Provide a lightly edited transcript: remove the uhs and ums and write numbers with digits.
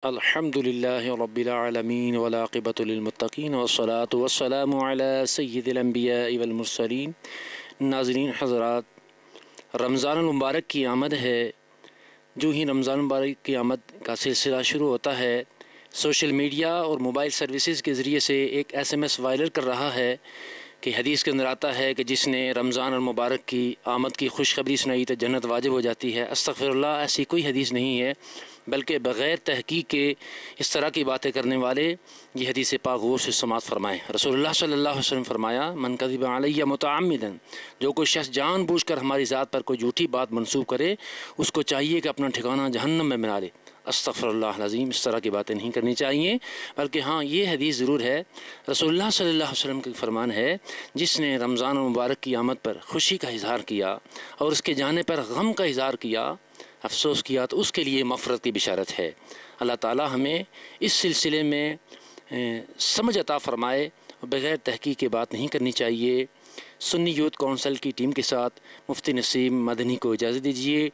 الحمدللہ رب العالمین والعاقبۃ للمتقین والصلاة والسلام علی سید الانبیاء والمرسلین۔ ناظرین حضرات، رمضان المبارک کی آمد ہے۔ جو ہی رمضان المبارک کی آمد کا سلسلہ شروع ہوتا ہے، سوشل میڈیا اور موبائل سروسز کے ذریعے سے ایک SMS وائرل کر رہا ہے کہ حدیث کے اندر آتا ہے کہ جس نے رمضان المبارک کی آمد کی خوشخبری سنائی تو جنت واجب ہو جاتی ہے۔ استغفر اللہ، ایسی کوئی حدیث نہیں ہے، بلکہ بغیر تحقیق کے اس طرح کی باتیں کرنے والے یہ حدیث پاک غور سے سماعت فرمائیں۔ رسول اللہ صلی اللہ علیہ وسلم فرمایا، من کذب علی متعمدا، جو کوئی شخص جان بوجھ کر ہماری ذات پر کوئی جھوٹی بات منسوب کرے، اس کو چاہیے کہ اپنا ٹھکانہ جہنم میں بنا لے۔ استغفر اللہ العظیم، اس طرح کی باتیں نہیں کرنی چاہیے، بلکہ ہاں یہ حدیث ضرور ہے، رسول اللہ صلی اللہ علیہ وسلم کا فرمان ہے، جس نے رمضان المبارک کی آمد پر خوشی کا اظہار کیا اور اس کے جانے پر غم کا اظہار کیا، افسوس کیا، تو اس کے لیے مغفرت کی بشارت ہے۔ اللہ تعالی ہمیں اس سلسلے میں سمجھ عطا فرمائے، بغیر تحقیق کے بات نہیں کرنی چاہیے۔ سنی یوتھ کونسل کی ٹیم کے ساتھ مفتی نسیم مدنی کو اجازت دیجیے۔